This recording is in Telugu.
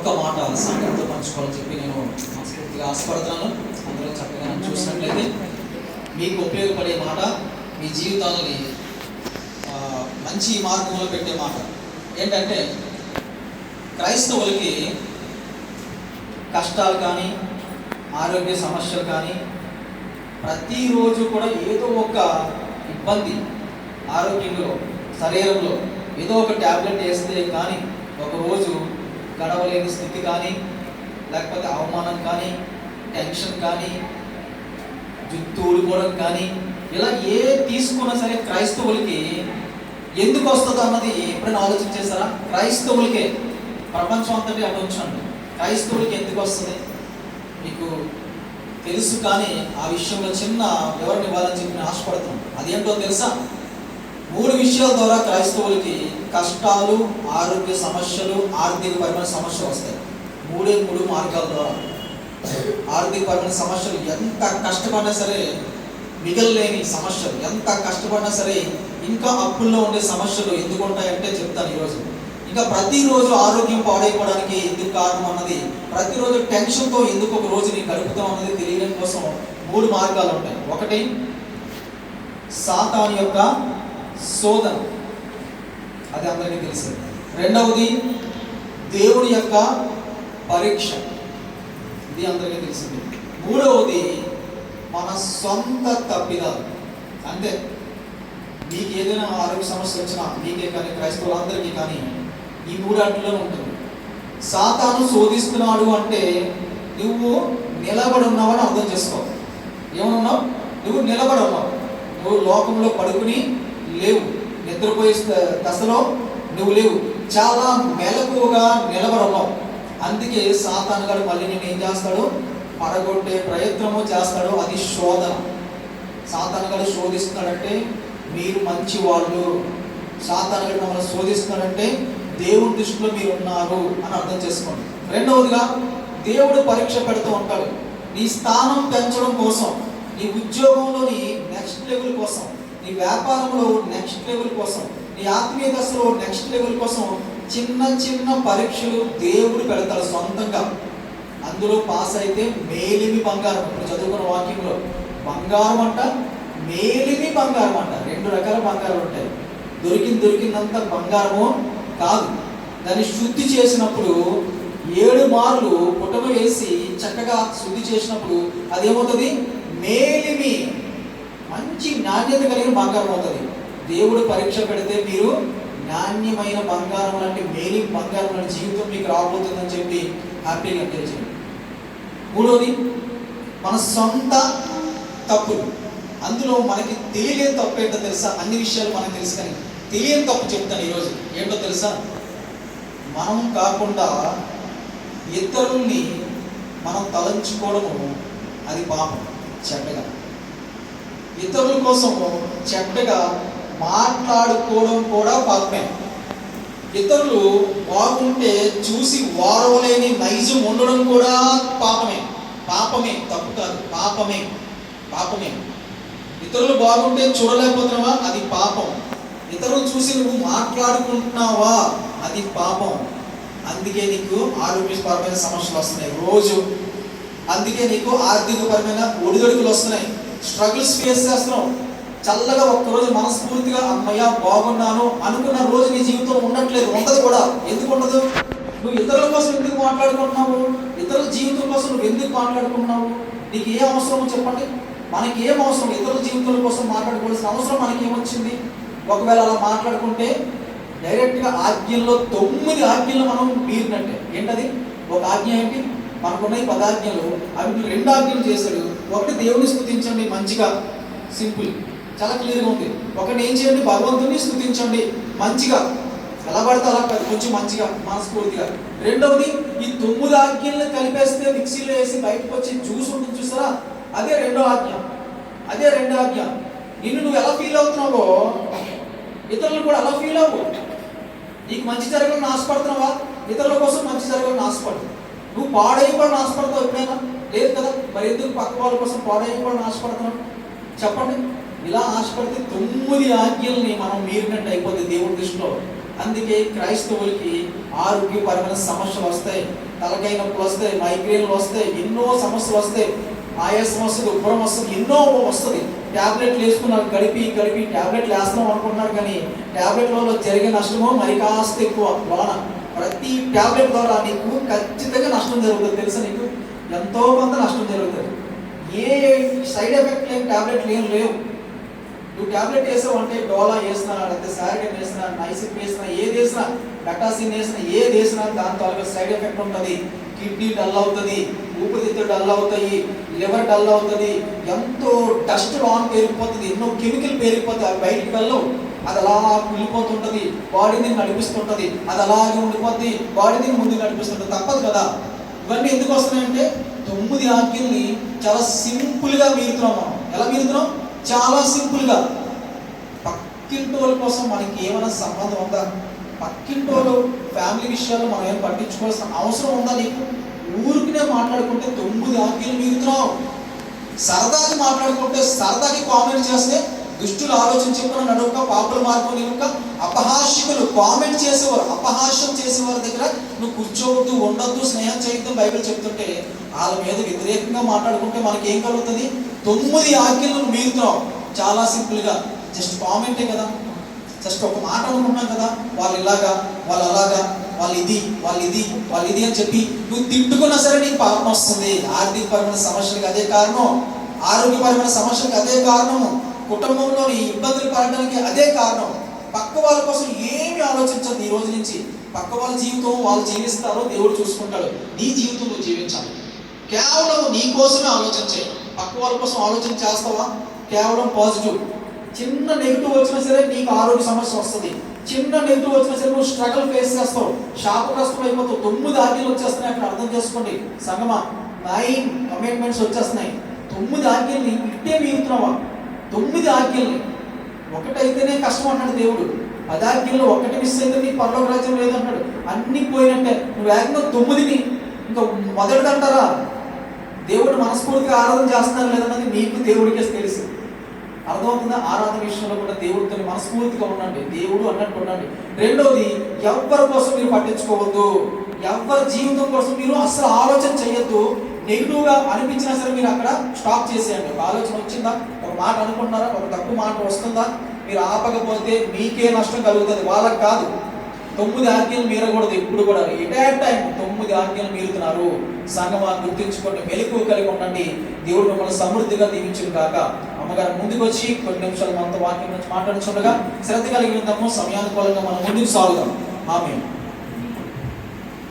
ఒక్క మాట సంఘంతో పంచుకోవాలని చెప్పి నేను మనస్ఫూర్తిగా ఆశపడుతున్నాను. అందులో చక్కగా చూసినట్లయితే మీకు ఉపయోగపడే మాట, మీ జీవితాలని మంచి మార్గంలో పెట్టే మాట ఏంటంటే, క్రైస్తవులకి కష్టాలు కానీ ఆరోగ్య సమస్యలు కానీ ప్రతిరోజు కూడా ఏదో ఒక ఇబ్బంది ఆరోగ్యంలో, శరీరంలో ఏదో ఒక ట్యాబ్లెట్ వేస్తే కానీ ఒకరోజు గడవలేని స్థితి కానీ, లేకపోతే అవమానం కానీ, టెన్షన్ కానీ, జుట్టు ఊడిపోవడం కానీ, ఇలా ఏ తీసుకున్నా సరే క్రైస్తవులకి ఎందుకు వస్తుందో అన్నది ఎప్పుడైనా ఆలోచించేస్తారా? క్రైస్తవులకే, ప్రపంచం అంతటి అటు ఉంచండి, క్రైస్తవులకి ఎందుకు వస్తుంది మీకు తెలుసు. కానీ ఆ విషయంలో చిన్న వివరణ ఇవ్వాలని చెప్పి నేను ఆశపడుతున్నాను. అదేంటో తెలుసా? 3 విషయాల ద్వారా క్రైస్తవులకి కష్టాలు, ఆరోగ్య సమస్యలు, ఆర్థికపరమైన సమస్యలు వస్తాయి. 3 మార్గాల ద్వారా. ఆర్థికపరమైన సమస్యలు, ఎంత కష్టపడినా సరే మిగలలేని సమస్యలు, ఎంత కష్టపడినా సరే ఇంకా అప్పుల్లో ఉండే సమస్యలు ఎందుకు ఉంటాయంటే చెప్తాను ఈరోజు. ఇంకా ప్రతిరోజు ఆరోగ్యం పాడైపోవడానికి ఎందుకు కారణం అన్నది, ప్రతిరోజు టెన్షన్తో ఎందుకు ఒక రోజుని గడుపుతాం అన్నది తెలియడం కోసం 3 మార్గాలు ఉంటాయి. ఒకటి, సాతాను యొక్క శోధన, అది అందరికీ తెలుసు. రెండవది, దేవుని యొక్క పరీక్ష, ఇది అందరికీ తెలిసింది. మూడవది, మన సొంత తప్పిదాలు. అంటే మీకు ఏదైనా ఆరోగ్య సమస్య వచ్చినా, మీకే కానీ క్రైస్తవులందరికీ కానీ ఈ 3 అడ్డులోనే ఉంటుంది. సాతాను శోధిస్తున్నాడు అంటే నువ్వు నిలబడి ఉన్నావని అర్థం చేసుకో. ఏమన్నావు? నువ్వు నిలబడి ఉన్నావు. నువ్వు లోకంలో పడుకుని లేవు, నిద్రపోయే దశలో నువ్వు లేవు, చాలా మెలకువగా నిలబడి ఉన్నావు. అందుకే సాతాను గారు మళ్ళీ నేను ఏం చేస్తాడు? పడగొట్టే ప్రయత్నము చేస్తాడు. అది శోధన. సాతాను గారు శోధిస్తున్నాడంటే మీరు మంచి వాళ్ళు, సాతాను గారు మమ్మల్ని శోధిస్తున్నాడంటే దేవుని దృష్టిలో మీరు ఉన్నారు అని అర్థం చేసుకోండి. రెండవదిగా, దేవుడు పరీక్ష పెడుతూ ఉంటాడు. నీ స్థానం పెంచడం కోసం, నీ ఉద్యోగంలోని నెక్స్ట్ లెవెల్ కోసం, నీ వ్యాపారంలో నెక్స్ట్ లెవెల్ కోసం, నీ ఆత్మీయ దశలో నెక్స్ట్ లెవెల్ కోసం చిన్న చిన్న పరీక్షలు దేవుడు పెడతాడు సొంతంగా. అందులో పాస్ అయితే మేలిమి బంగారం. ఇప్పుడు చదువుకున్న వాక్యంలో బంగారం అంట, మేలిమి బంగారం అంట. 2 రకాల బంగారం ఉంటాయి. దొరికిందంత బంగారము కాదు. దాన్ని శుద్ధి చేసినప్పుడు 7 మార్లు పుటమ వేసి చక్కగా శుద్ధి చేసినప్పుడు అదేమవుతుంది? మేలిమి, మంచి నాణ్యత కలిగిన బంగారం అవుతుంది. దేవుడు పరీక్ష పెడితే మీరు నాణ్యమైన బంగారం లాంటి, మేలిమి బంగారం లాంటి జీవితం మీకు రాబోతుందని చెప్పి హ్యాపీగా తెలియజేయండి. మూడవది, మన సొంత తప్పులు. అందులో మనకి తెలియని తప్పు ఏంటో తెలుసా? అన్ని విషయాలు మనకు తెలుసు కానీ తెలియని తప్పు చెప్తాను ఈరోజు. ఏంటో తెలుసా? మనం కాకుండా ఇతరుల్ని మనం తలంచుకోవడము అది పాపం. చెడ్డగా ఇతరుల కోసము చెడ్డగా మాట్లాడుకోవడం కూడా పాపమే. ఇతరులు బాగుంటే చూసి వారవలేని నైజం ఉండడం కూడా పాపమే. పాపమే, తప్పు కాదు, పాపమే. ఇతరులు బాగుంటే చూడలేకపోతున్నావా? అది పాపం. ఇతరులు చూసి నువ్వు మాట్లాడుకుంటున్నావా? అది పాపం. అందుకే నీకు ఆరోగ్యపరమైన సమస్యలు వస్తున్నాయి రోజు. అందుకే నీకు ఆర్థికపరమైన ఒడిదొడుకులు వస్తున్నాయి. స్ట్రగుల్స్ ఫేస్ చేస్తున్నావు. చల్లగా ఒక్కరోజు మనస్ఫూర్తిగా అమ్మయ్య బాగున్నాను అనుకున్న రోజు నీ జీవితంలో ఉండట్లేదు. ఉండదు కూడా. ఎందుకు ఉండదు? నువ్వు ఇతరుల కోసం ఎందుకు మాట్లాడుకుంటున్నావు? ఇతరుల జీవితం కోసం నువ్వు ఎందుకు మాట్లాడుకుంటున్నావు? నీకు ఏ అవసరమో చెప్పండి. మనకి ఏం అవసరం? ఇతరుల జీవితాల కోసం మాట్లాడుకోవాల్సిన అవసరం మనకి ఏమొచ్చింది? ఒకవేళ అలా మాట్లాడుకుంటే డైరెక్ట్గా ఆజ్ఞల్లో 9 ఆజ్ఞలు మనం మీరినట్టే. ఏంటది? ఒక ఆజ్ఞ ఏంటి? మనకున్న 10 ఆజ్ఞలు, అవి 2 ఆజ్ఞలు చేశాడు. ఒకటి దేవుని స్తుతించండి, మంచిగా, సింపుల్, చాలా క్లియర్గా ఉంది. ఒకటి ఏం చేయండి? భగవంతుని స్తుతించండి మంచిగా, ఎలా పడితే అలా కొంచెం మంచిగా, మనస్ఫూర్తిగా. రెండవది, ఈ 9 ఆజ్ఞలను కలిపేస్తే మిక్సీలో వేసి బయటకు వచ్చి జ్యూస్ ఉంటుంది చూసారా, అదే 2వ ఆజ్ఞ. నిన్ను నువ్వు ఎలా ఫీల్ అవుతున్నావో ఇతరులు కూడా అలా ఫీల్ అవ్వు. నీకు మంచి జరగాలని ఆశపడుతున్నావా? ఇతరుల కోసం మంచి జరగాలని ఆశపడు. నువ్వు పాడైపోవాలని ఆశపడతావు ఎప్పుడైనా? లేదు కదా. మరి ఎందుకు పక్క వాళ్ళ కోసం పాడైపోవాలని ఆశపడుతున్నావు చెప్పండి. ఇలా ఆశపడితే 9 ఆజ్ఞల్ని మనం మీరినట్టు అయిపోతుంది దేవుడి దృష్టిలో. అందుకే క్రైస్తవులకి ఆరోగ్యపరమైన సమస్యలు వస్తాయి, తలకాయ నొప్పులు వస్తాయి, మైగ్రేన్లు వస్తాయి, ఎన్నో సమస్యలు వస్తాయి, ఆయాసం వస్తుంది, ఉబ్బరం వస్తుంది, ఎన్నో వస్తుంది. ట్యాబ్లెట్లు వేసుకున్నారు, గడిపి ట్యాబ్లెట్లు వేస్తున్నాం అనుకుంటున్నారు, కానీ ట్యాబ్లెట్లలో జరిగే నష్టమో మరి కాస్త ఎక్కువ. లోన ప్రతి ట్యాబ్లెట్ ద్వారా నీకు ఖచ్చితంగా నష్టం జరుగుతుంది. తెలుసా నీకు? ఎంతో కొంత నష్టం జరుగుతుంది. ఏ సైడ్ ఎఫెక్ట్ లేని ట్యాబ్లెట్లు ఏం లేవు. నువ్వు ట్యాబ్లెట్ వేసావు అంటే డోలా వేసినా, లేకపోతే సారిగన్ వేసినా, నైసిన్ వేసినా, ఏది వేసినా, బెటాసిన్ వేసినా, ఏది వేసినా దాని తాలూకా సైడ్ ఎఫెక్ట్ ఉంటుంది. కిడ్నీ డల్ అవుతుంది, ఊపిరితిత్తులు డల్ అవుతాయి, లివర్ డల్ అవుతుంది, ఎంతో డస్ట్ లోన్ పేరుకుపోతుంది, ఎన్నో కెమికల్ పేరుకుపోతుంది, అవి బయటికి వెళ్ళవు. అది అలా వెళ్ళిపోతుంటుంది, బాడీని నడిపిస్తుంటుంది, అది అలాగే ఉండిపోద్ది, బాడీని ముందుకు నడిపిస్తుంటుంది. తప్పదు కదా. ఇవన్నీ ఎందుకు వస్తున్నాయంటే 9 ఆజ్ఞల్ని చాలా సింపుల్గా మీరుతున్నాం మనం. ఎలా మీరుతున్నాం? చాలా సింపుల్గా. పక్కింటోళ్ళ కోసం మనకి ఏమైనా సంబంధం ఉందా? పక్కింటోళ్ళు ఫ్యామిలీ విషయాలు మనం ఏం పట్టించుకోవాల్సిన అవసరం ఉందా నీకు? ఊరికినే మాట్లాడుకుంటే 9 ఆజ్ఞలు మీరుతున్నావు. సరదాకి మాట్లాడుకుంటే, సరదాకి కామెంట్ చేస్తే దుష్టులు ఆలోచన చెప్పుకున్న నడుక పాపుల మార్గం నిలుక అపహాస్యకులు కామెంట్ చేసేవారు, అపహాస్యం చేసేవారి దగ్గర నువ్వు కూర్చోవద్దు, ఉండొద్దు, స్నేహం చేయొద్దు బైబిల్ చెప్తుంటే వాళ్ళ మీద వ్యతిరేకంగా మాట్లాడుకుంటే మనకి ఏం కలుగుతుంది? 9 ఆజ్ఞలను మీరుతున్నావు. చాలా సింపుల్గా జస్ట్ కామెంటే కదా, జస్ట్ ఒక మాట అనుకున్నాం కదా, వాళ్ళు ఇలాగా, వాళ్ళు అలాగా, వాళ్ళు ఇది అని చెప్పి నువ్వు తిట్టుకున్నా సరే నీకు పాపం వస్తుంది. ఆర్థికపరమైన సమస్యలకు అదే కారణం, ఆరోగ్యపరమైన సమస్యలకు అదే కారణం, కుటుంబంలో ఇబ్బందులు పడడానికి అదే కారణం. పక్క వాళ్ళ కోసం ఏమి ఆలోచించదు. ఈ రోజు నుంచి పక్క వాళ్ళ జీవితం వాళ్ళు జీవిస్తారో దేవుడు చూసుకుంటాడు. నీ జీవితం నువ్వు జీవించాలి. కేవలం నీ కోసమే ఆలోచించే. పక్క వాళ్ళ కోసం ఆలోచన చేస్తావా? కేవలం పాజిటివ్. చిన్న నెగిటివ్ వచ్చినా సరే నీకు ఆరోగ్య సమస్య వస్తుంది. చిన్న నెగిటివ్ వచ్చినా సరే నువ్వు స్ట్రగుల్ ఫేస్ చేస్తావు, శాపగ్రస్తం అయిపోతావు. 9 ఆజ్ఞలు వచ్చేస్తున్నాయి. అక్కడ అర్థం చేసుకోండి సంగమా. 9 కమిట్మెంట్స్ వచ్చేస్తున్నాయి. 9 ఆజ్ఞల్ని ఇట్టే మీరుతున్నావా? 9 ఆజ్ఞల్ని. ఒకటైతేనే కష్టం అన్నాడు దేవుడు. 10 ఆజ్ఞల్లో ఒకటి మిస్ అయితే నీ పరలోక రాజ్యం లేదంటాడు. అన్ని పోయినట్టే. నువ్వు ఏకంగా 9ని ఇంకా మొదటిదంటారా? దేవుడు మనస్ఫూర్తిగా ఆరాధన చేస్తున్నారు లేదన్నది మీకు దేవుడికే తెలుసు. అర్థమవుతుందా? ఆరాధన విషయంలో కూడా దేవుడితో మనస్ఫూర్తిగా ఉండండి, దేవుడు అన్నట్టు ఉండండి. రెండోది, ఎవరి కోసం మీరు పట్టించుకోవద్దు. ఎవరి జీవితం కోసం మీరు అసలు ఆలోచన చేయొద్దు. నెగిటివ్గా అనిపించినా సరే మీరు అక్కడ స్టాప్ చేసేయండి. ఒక ఆలోచన వచ్చిందా, ఒక మాట అనుకుంటున్నారా, ఒక తప్పు మాట వస్తుందా, మీరు ఆపకపోతే మీకే నష్టం కలుగుతుంది, వాళ్ళకి కాదు. 9 ఆజ్ఞలు మీరకూడదు ఎప్పుడు కూడా. ఎట్ ఏ టైం 9 ఆజ్ఞలు మీరుతున్నారు. సంగమా గుర్తించుకోండి, మెలకువ కలిగి ఉండండి. దేవుడు మిమ్మల్ని సమృద్ధిగా దీవించును కాక. అమ్మగారు ముందుకు వచ్చి కొన్ని నిమిషాలు మనతో వాక్యం నుంచి మాట్లాడుతుండగా శ్రద్ధ కలిగి ఉందాము. సమయానుకూలంగా మనం ముందుకు సాగుదాం. ఆమేన్.